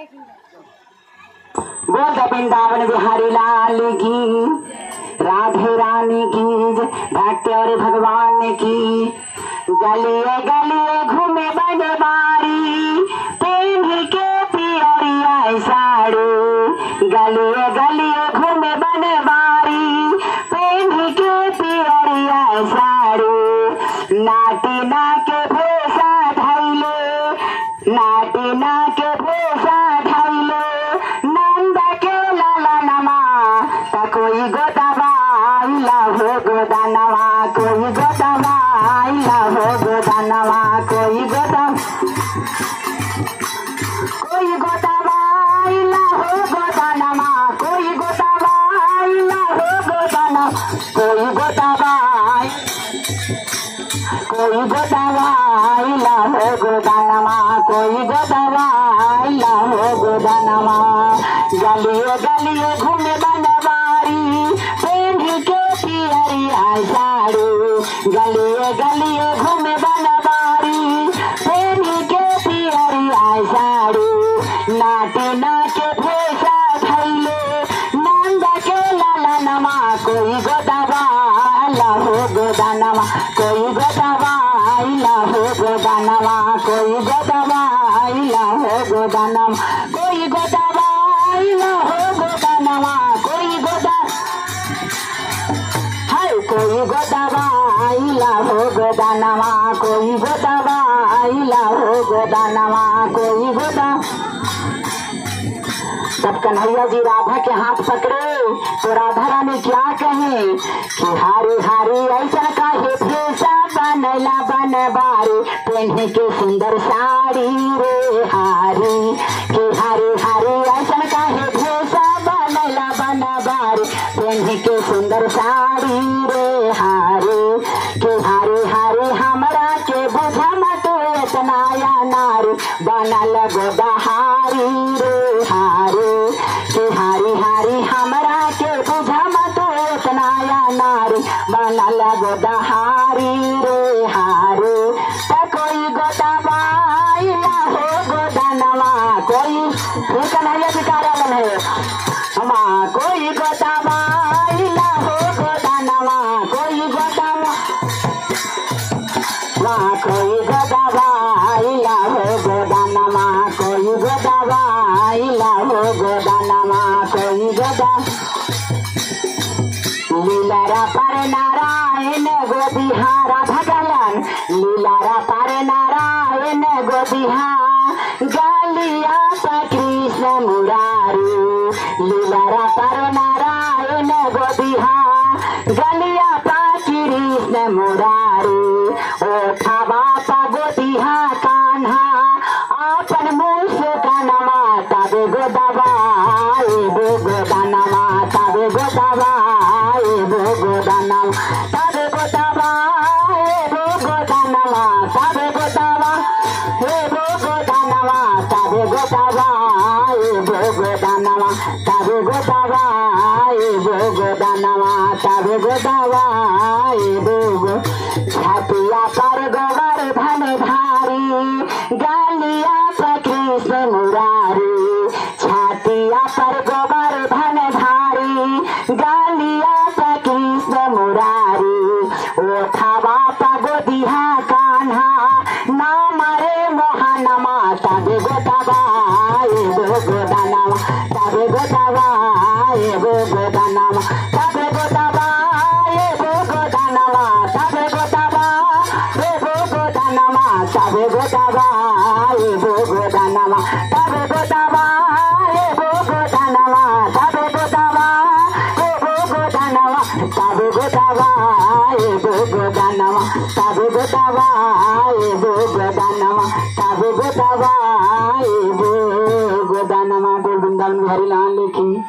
बोल वृंदावन बिहारी लाल की, राधे रानी की, भक्त और भगवान की। गलिए गलिए घूमे बनवारी, पेंढ़ी के पियरिया साड़ी। गलिए गलिए घूमे बनवारी, पेंढ़ी के पियरिया साड़ी। नाटी ना के भेषा धैले, नाटी ना के भेषा धैले, कोई गोदावाइला हो गोदानवा, कोई गोदावाइला हो गोदानवा, कोई गोदावाइला हो गोदानवा, कोई गोदावाइला हो गोदानवा, कोई गोदावाइला हो गोदानवा, कोई गोदावाइला हो गोदानवा। गलिए गलिए घूमे बनवारी, पेंढ़ी के पियरिया साड़ी। गलिए गलिए घूमे बनवारी, पेंढ़ी के पियरिया साड़ी। नाटे नाटे भेषा धैले, नंद के ललनमा, कोई गोदावाइला हो गोदानवा, कोई गोदावाइला हो गोदानवा, कोई गोदावाइला हो गोदानवा, कोई गोदावाइला हो गोदानवा, कोई गोदा हाय कोई गोदावाइला हो गोदानवा, कोई गोदावाइला हो गोदानवा, कोई गोदा। तब कन्हैया जी राधा के हाथ पकड़े तो राधा रानी क्या कहे कि हारी हारी ऐसा काहे भेषा बनला बनवारी, पेन्हे के सुंदर साड़ी रे हारी। कि हारी हारी ऐसा काहे भेषा बनला बनवारी, पेन्हे के सुंदर साड़ी रे हारी। कि हारी हारी हमरा के बुझा मत इतना या नारी, बनल गोदहारी रे हारी। कि हारी हारी हमरा के बुझा मत इतना या नारी, बनल गोदहारी रे हारी। तो कोई गोदावाइला हो गोदानवा, कोई कन्हैया जी कार्यालय है हमा, कोई गोदावाइला हो गोदानवा, कोई गोदावा, कोई गोदावाइला हो गोदानवा, कोई गोदावाइला हो गोदानवा, कोई गोदा। लीलारा पर नारायण गोदिहारा भगलन, लीलारा पर नारायण गोदिहा, गलिया पर कृष्ण मुरारी। लीलारा पर नारायण गोदिहा, गलिया पर कृष्ण मुरारी। ओठवा पर गोदिहा कान्हा, अपन मुँह से कानवा, तब गोदवाए गोदानवा, तब गोदवाए गोदानवा, तब गोदवाए गोदानवा, तब गोदवा गोदानवा, तब गोदवाए गोदानवा, तब गोदवाए गोदानवा, तब गोदवाए गो। छतिया पर गोवर्धन धारी, गलिया पर कृष्ण मुरारी। छतिया पर गोवर्धन धारी, गलिया पर कृष्ण मुरारी। ओठवा पर गोदिहा कान्हा, नाम रे मोहनमा, तब गोदवाए गोदानवा, तब गोदवाए गोदानवा, तब गोदवाए गोदानवा, तब गोदवाए गोदानवा, तब गोदवाए गोदानवा, तब गोदवाए गोदानवा, तब गोदवाए गोदानवा, तब गोदवाए गोदानवा, तब गोदवाए गोदानवा, तब गोदवाए गोदानवा। बोल वृंदावन बिहारी लाल की।